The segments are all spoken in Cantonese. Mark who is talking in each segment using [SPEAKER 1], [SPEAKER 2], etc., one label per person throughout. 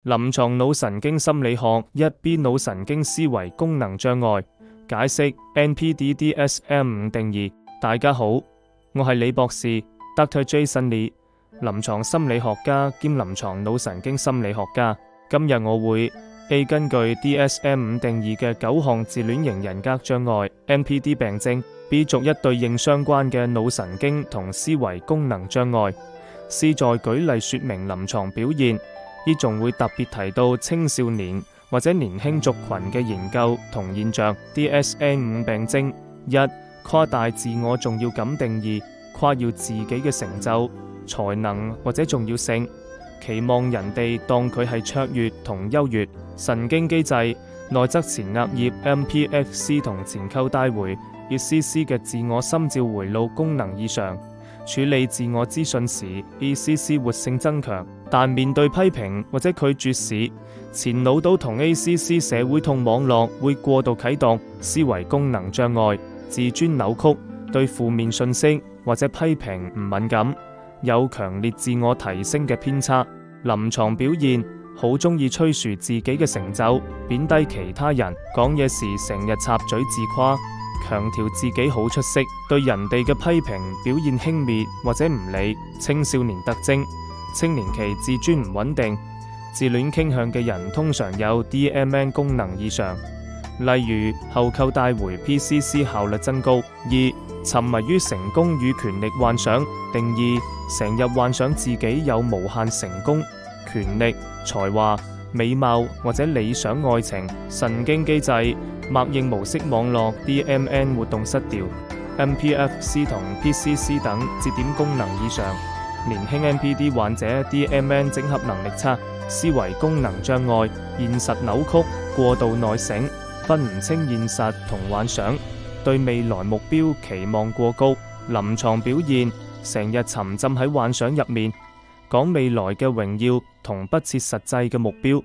[SPEAKER 1] 臨床腦神經心理學 1B 腦神經思維功能障礙解釋 NPD DSM-5 定義。大家好，我係李博士 Dr. Jason Lee， 臨床心理學家兼臨床腦神經心理學家。今日我會 A 根據 DSM-5 定義嘅9項自戀型人格障礙 NPD 病徵， B 逐一對應相關嘅腦神經同思維功能障礙， C 再舉例說明臨床表現，E 仲會特別提到青少年或者年輕族群嘅研究同現象。 DSM-5 病徵1，誇大自我重要感定義，誇耀自己嘅成就、才能或者重要性，期望人哋當佢係卓越同優越。神經機制內側前額葉 MPFC 同前扣帶回 ECC 嘅自我心照回路功能異常，處理自我資訊時 ECC 活性增強，但面對批評或者拒絕時，前腦島同 ACC 社會痛網絡會過度啟動。思維功能障礙自尊扭曲，對負面信息或者批評唔敏感，有強烈自我提升嘅偏差。臨床表現好中意吹噓自己嘅成就，貶低其他人，講嘢時成日插嘴自誇，強調自己好出色，對人哋嘅批評表現輕蔑或者唔理。青少年特徵，青年期自尊唔穩定，自戀傾向嘅人通常有 DMN 功能異常，例如後扣帶回 PCC 效率增高。2，沉迷於成功與權力幻想，定義成日幻想自己有無限成功、權力、才華、美貌或者理想愛情。神經機制默認模式網絡 DMN 活動失調， MPFC 同 PCC 等節點功能異常。年輕 NPD 患者 DMN 整合能力差，思維功能障礙，現實扭曲，過度內省，分唔清現實同幻想，對未來目標期望過高。臨床表現成日沉浸喺幻想入面，講未來嘅榮耀同不切實際嘅目標，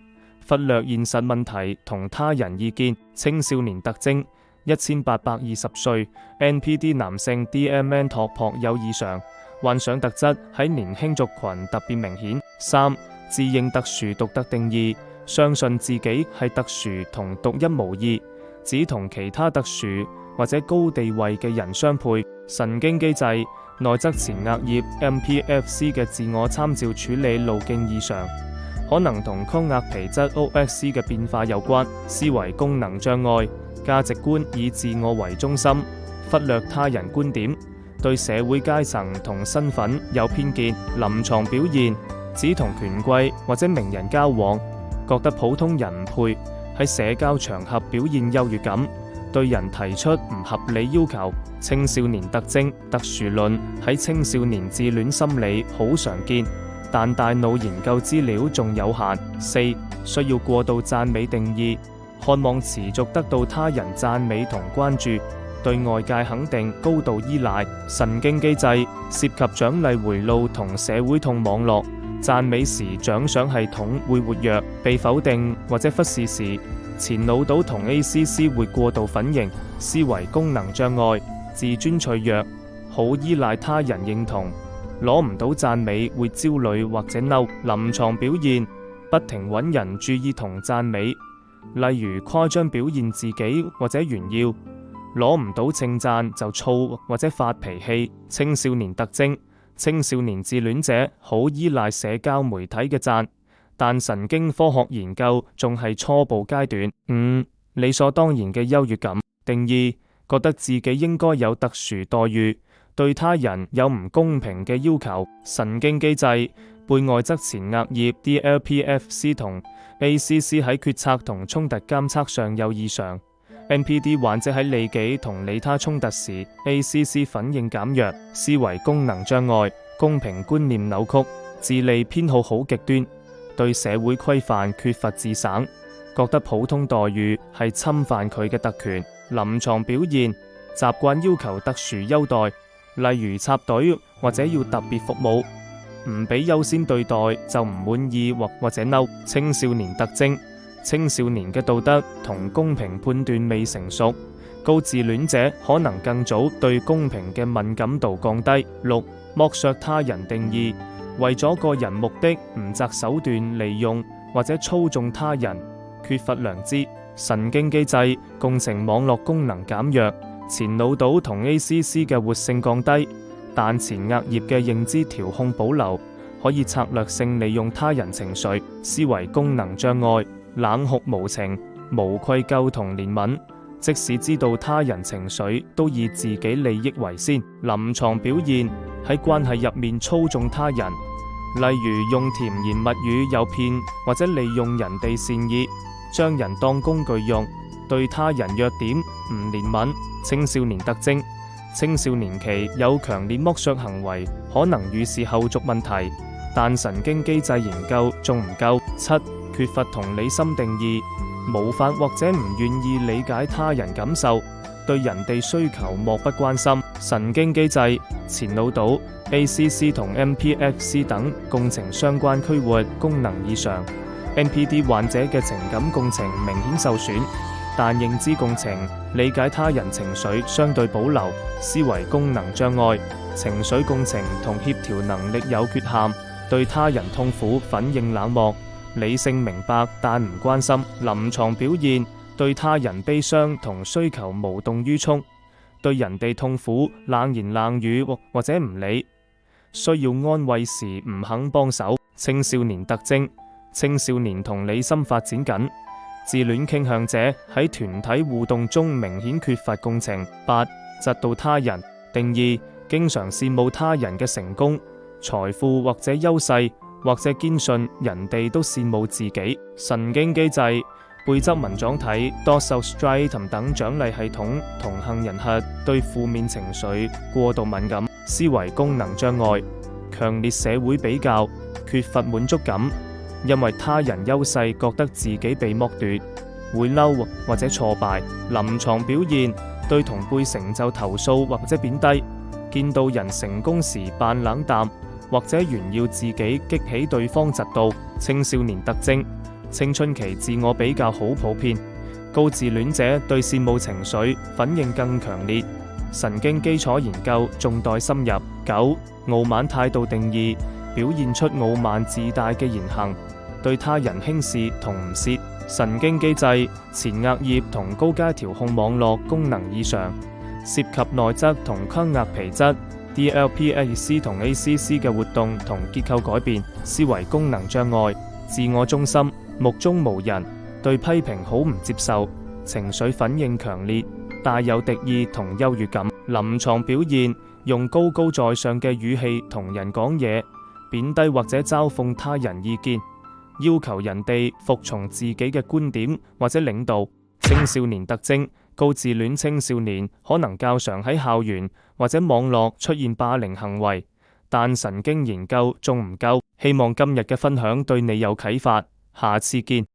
[SPEAKER 1] 忽略現實問題同他人意見。青少年特徵1820歲 NPD 男性 DMN 突破有異常，幻想特質喺年輕族群特別明顯。3，自認特殊獨特定義，相信自己係特殊同獨一無二，只同其他特殊或者高地位嘅人相配。神經機制內側前額葉 MPFC 嘅自我參照處理路徑異常，可能同曲額皮質 OXC 嘅變化有關。思維功能障礙，價值觀以自我為中心，忽略他人觀點，對社會階層同身份有偏見。臨床表現只同權貴或者名人交往，覺得普通人唔配，喺社交場合表現優越感，對人提出唔合理要求。青少年特徵特殊論喺青少年自戀心理好常見，但大腦研究資料仲有限。4，需要過度讚美定義，渴望持續得到他人讚美同關注，對外界肯定高度依賴。神經機制涉及獎勵回路同社會痛網絡，讚美時獎賞系統會活躍，被否定或者忽視時，前腦島同 ACC 會過度反應。思維功能障礙，自尊脆弱，好依賴他人認同，攞唔到讚美會焦慮或者嬲。臨床表現不停揾人注意同讚美，例如誇張表現自己或者炫耀，攞唔到稱讚就燥或者發脾氣。青少年特徵，青少年自戀者好依賴社交媒體嘅讚，但神經科學研究仲係初步階段。5，理所當然嘅優越感定義，覺得自己應該有特殊待遇，對他人有唔公平嘅要求。神經機制背外側前額葉 DLPFC 同 ACC 喺決策同衝突監測上有異常。NPD 患者喺利己同利他衝突時 ACC 反應減弱。思維功能障礙，公平觀念扭曲，自利偏好好極端，對社會規範缺乏自省，覺得普通待遇係侵犯佢嘅特權。臨床表現習慣要求特殊優待，例如插隊或者要特別服務，唔俾優先對待就唔滿意或者嬲。青少年特徵，青少年嘅道德同公平判斷未成熟，高自戀者可能更早對公平嘅敏感度降低。6，剝削他人定義，為咗個人目的唔擇手段利用或者操縱他人，缺乏良知。神經機制共情網絡功能減弱，前腦島同 ACC 嘅活性降低，但前額葉嘅認知調控保留，可以策略性利用他人情緒。思維功能障礙，冷酷無情，無愧疚同憐憫，即使知道他人情緒，都以自己利益為先。臨床表現，喺關係入面操縱他人，例如用甜言蜜語誘騙，或者利用人哋善意，將人當工具用，對他人弱點唔憐憫。青少年特徵，青少年期有強烈剝削行為，可能預示後續問題，但神經機制研究仲唔夠。7. 缺乏同理心定義，無法或者唔願意理解他人感受，對人哋需求漠不關心。神經機制，前腦島、ACC 同 MPXC 等共情相關區域功能異常。NPD 患者嘅情感共情明顯受損，但認知共情、理解他人情緒相對保留。思維功能障礙，情緒共情同協調能力有缺陷，對他人痛苦反應冷漠，理性明白但唔關心。臨床表現，對他人悲傷同需求無動於衷，對人哋痛苦冷言冷語或者唔理，需要安慰時唔肯幫手。青少年特徵，青少年同理心發展緊，自戀傾向者喺團體互動中明顯缺乏共情。8. 嫉妒他人，定義，經常羨慕他人嘅成功、財富或者優勢，或者堅信人哋都羨慕自己。神經機制，貝側紋狀體、dorsal striatum 等獎勵系統同杏仁核對負面情緒過度敏感。思維功能障礙，強烈社會比較，缺乏滿足感，因為他人優勢覺得自己被剝奪，會嬲或者挫敗。臨床表現，對同輩成就投訴或者貶低，見到人成功時扮冷淡，或者炫耀自己激起對方嫉妒。青少年特徵，青春期自我比較好普遍，高自戀者對羨慕情緒反應更強烈。神經基礎研究仲待深入。9. 傲慢態度定義，表現出傲慢自大嘅言行，對他人輕視同唔屑。神經機制，前額葉同高階調控網絡功能異常，涉及內側同眶額皮質、DLPAC 同 ACC 嘅活動同結構改變。思維功能障礙，自我中心，目中無人，對批評好唔接受，情緒反應強烈，帶有敵意同優越感。臨床表現，用高高在上嘅語氣同人講嘢，貶低或者嘲諷他人意見，要求人哋服從自己嘅觀點或者領導。青少年特徵，高自戀青少年可能較常喺校園或者網絡出現霸凌行為，但神經研究仲唔夠。希望今日嘅分享對你有啟發，下次見。